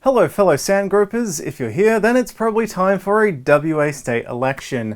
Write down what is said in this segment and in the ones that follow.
Hello fellow sandgropers, if you're here then it's probably time for a WA state election.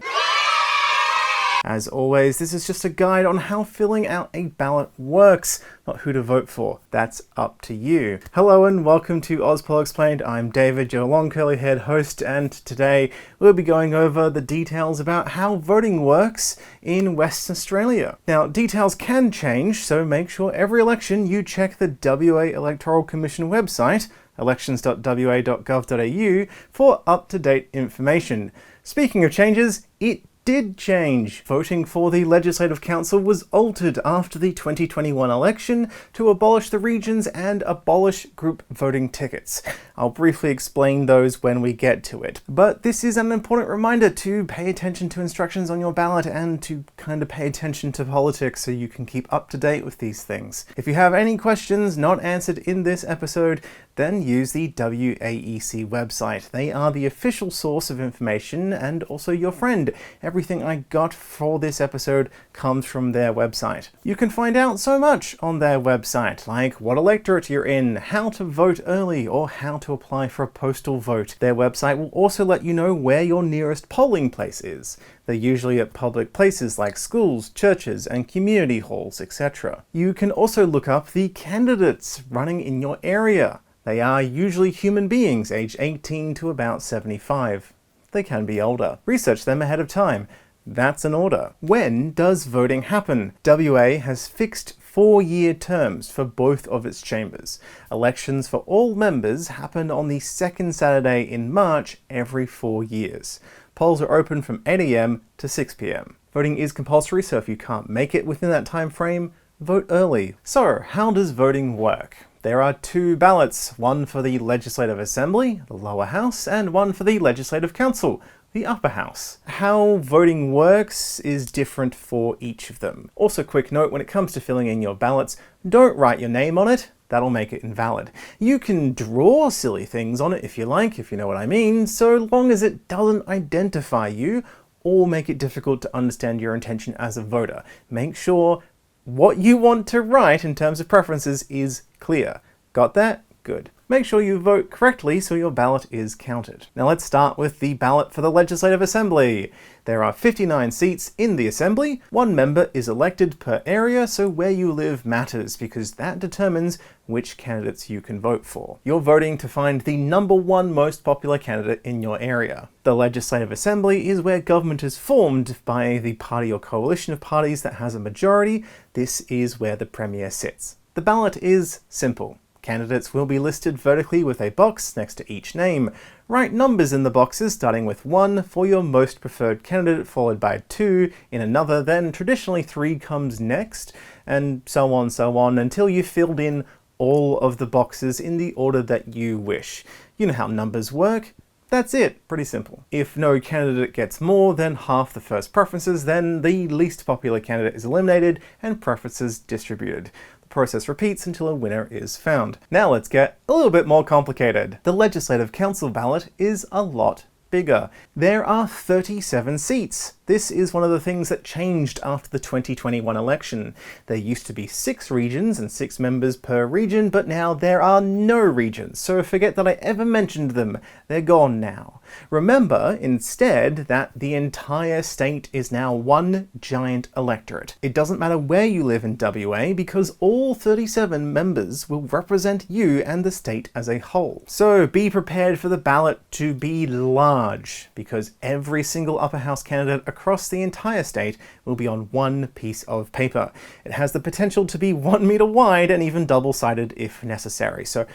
As always, this is just a guide on how filling out a ballot works, not who to vote for. That's up to you. Hello and welcome to Auspol Explained. I'm David, your long curly haired host, and today we'll be going over the details about how voting works in Western Australia. Now, details can change, so make sure every election you check the WA Electoral Commission website, elections.wa.gov.au, for up-to-date information. Speaking of changes, it did change. Voting for the Legislative Council was altered after the 2021 election to abolish the regions and abolish group voting tickets. I'll briefly explain those when we get to it. But this is an important reminder to pay attention to instructions on your ballot and to kind of pay attention to politics so you can keep up to date with these things. If you have any questions not answered in this episode, then use the WAEC website. They are the official source of information and also your friend. Everything I got for this episode comes from their website. You can find out so much on their website, like what electorate you're in, how to vote early, or how to apply for a postal vote. Their website will also let you know where your nearest polling place is. They're usually at public places like schools, churches, and community halls, etc. You can also look up the candidates running in your area. They are usually human beings aged 18 to about 75. They can be older. Research them ahead of time. That's an order. When does voting happen? WA has fixed 4-year terms for both of its chambers. Elections for all members happen on the second Saturday in March every 4 years. Polls are open from 8 AM to 6 PM. Voting is compulsory, so if you can't make it within that time frame, vote early. So, how does voting work? There are 2 ballots, one for the Legislative Assembly, the lower house, and one for the Legislative Council, the upper house. How voting works is different for each of them. Also, quick note, when it comes to filling in your ballots, don't write your name on it. That'll make it invalid. You can draw silly things on it if you like, if you know what I mean, so long as it doesn't identify you or make it difficult to understand your intention as a voter. Make sure what you want to write in terms of preferences is clear. Got that? Good. Make sure you vote correctly so your ballot is counted. Now let's start with the ballot for the Legislative Assembly. There are 59 seats in the Assembly. 1 member is elected per area, so where you live matters because that determines which candidates you can vote for. You're voting to find the number 1 most popular candidate in your area. The Legislative Assembly is where government is formed by the party or coalition of parties that has a majority. This is where the Premier sits. The ballot is simple. Candidates will be listed vertically with a box next to each name. Write numbers in the boxes starting with 1 for your most preferred candidate, followed by 2 in another, then traditionally 3 comes next, and so on until you've filled in all of the boxes in the order that you wish. You know how numbers work. That's it, pretty simple. If no candidate gets more than half the first preferences, then the least popular candidate is eliminated and preferences distributed. Process repeats until a winner is found. Now let's get a little bit more complicated. The Legislative Council ballot is a lot bigger. There are 37 seats. This is one of the things that changed after the 2021 election. There used to be 6 regions and 6 members per region, but now there are no regions, so forget that I ever mentioned them. They're gone now. Remember, instead, that the entire state is now one giant electorate. It doesn't matter where you live in WA because all 37 members will represent you and the state as a whole. So be prepared for the ballot to be large, because every single upper house candidate across the entire state will be on one piece of paper. It has the potential to be 1 meter wide and even double-sided if necessary, so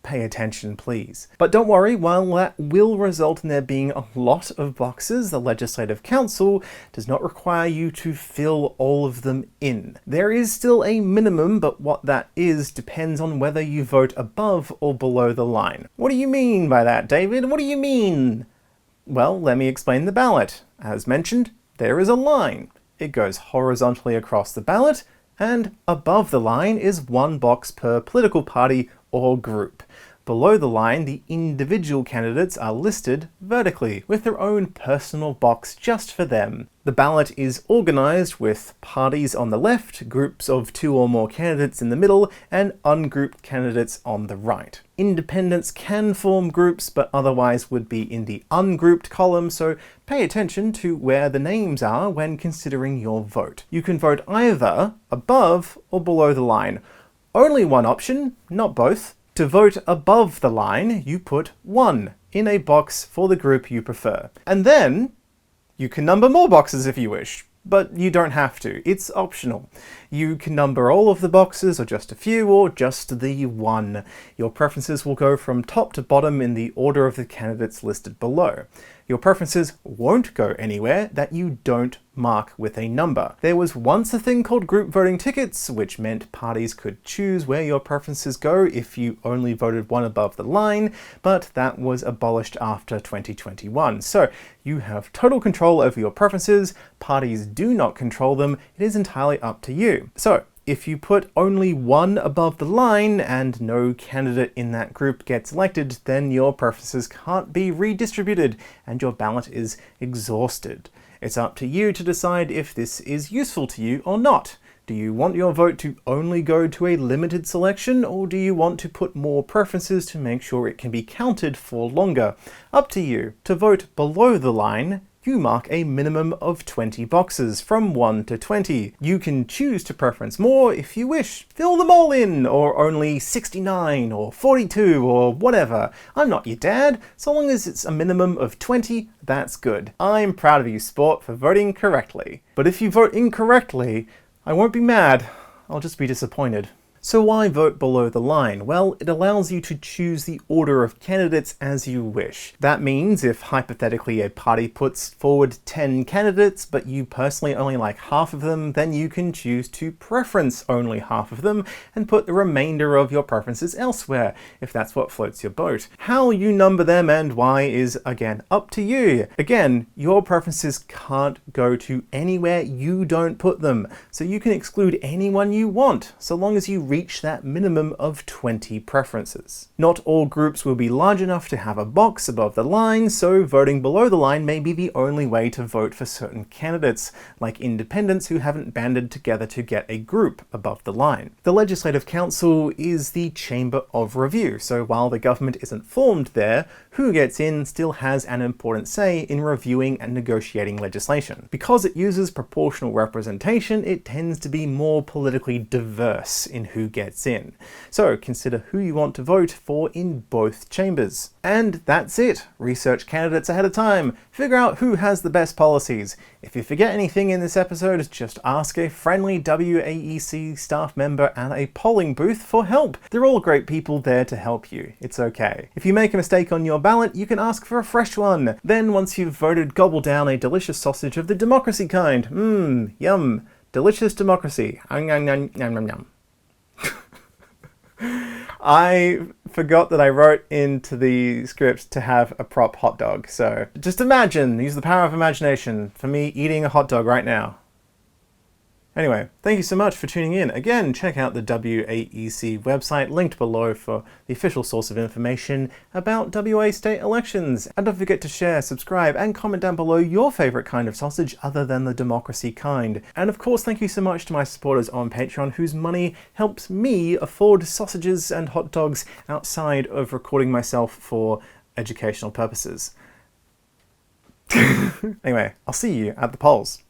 pay attention please. But don't worry, while that will result in there being a lot of boxes, the Legislative Council does not require you to fill all of them in. There is still a minimum, but what that is depends on whether you vote above or below the line. What do you mean by that, David? What do you mean? Well, let me explain the ballot. As mentioned, there is a line. It goes horizontally across the ballot, and above the line is 1 box per political party or group. Below the line, the individual candidates are listed vertically with their own personal box just for them. The ballot is organised with parties on the left, groups of 2 or more candidates in the middle, and ungrouped candidates on the right. Independents can form groups, but otherwise would be in the ungrouped column, so pay attention to where the names are when considering your vote. You can vote either above or below the line. Only one option, not both. To vote above the line, you put 1 in a box for the group you prefer. And then you can number more boxes if you wish. But you don't have to, it's optional. You can number all of the boxes, or just a few, or just the 1. Your preferences will go from top to bottom in the order of the candidates listed below. Your preferences won't go anywhere that you don't mark with a number. There was once a thing called group voting tickets, which meant parties could choose where your preferences go if you only voted 1 above the line, but that was abolished after 2021. So you have total control over your preferences, parties do not control them, it is entirely up to you. So if you put only 1 above the line and no candidate in that group gets elected, then your preferences can't be redistributed and your ballot is exhausted. It's up to you to decide if this is useful to you or not. Do you want your vote to only go to a limited selection, or do you want to put more preferences to make sure it can be counted for longer? Up to you. To vote below the line, you mark a minimum of 20 boxes, from 1 to 20. You can choose to preference more if you wish. Fill them all in, or only 69, or 42, or whatever. I'm not your dad. So long as it's a minimum of 20, that's good. I'm proud of you, sport, for voting correctly. But if you vote incorrectly, I won't be mad. I'll just be disappointed. So why vote below the line? Well, it allows you to choose the order of candidates as you wish. That means if hypothetically a party puts forward 10 candidates, but you personally only like half of them, then you can choose to preference only half of them and put the remainder of your preferences elsewhere, if that's what floats your boat. How you number them and why is, again, up to you. Again, your preferences can't go to anywhere you don't put them, so you can exclude anyone you want, so long as you reach that minimum of 20 preferences. Not all groups will be large enough to have a box above the line, so voting below the line may be the only way to vote for certain candidates, like independents who haven't banded together to get a group above the line. The Legislative Council is the chamber of review, so while the government isn't formed there, who gets in still has an important say in reviewing and negotiating legislation. Because it uses proportional representation, it tends to be more politically diverse in who gets in. So consider who you want to vote for in both chambers. And that's it. Research candidates ahead of time. Figure out who has the best policies. If you forget anything in this episode, just ask a friendly WAEC staff member at a polling booth for help. They're all great people there to help you. It's okay. If you make a mistake on your ballot, you can ask for a fresh one. Then once you've voted, gobble down a delicious sausage of the democracy kind. Yum. Delicious democracy. Yum, yum, yum, yum, yum, yum. I forgot that I wrote into the script to have a prop hot dog, so just imagine, use the power of imagination for me eating a hot dog right now. Anyway, thank you so much for tuning in. Again, check out the WAEC website linked below for the official source of information about WA state elections. And don't forget to share, subscribe, and comment down below your favourite kind of sausage other than the democracy kind. And of course, thank you so much to my supporters on Patreon whose money helps me afford sausages and hot dogs outside of recording myself for educational purposes. Anyway, I'll see you at the polls.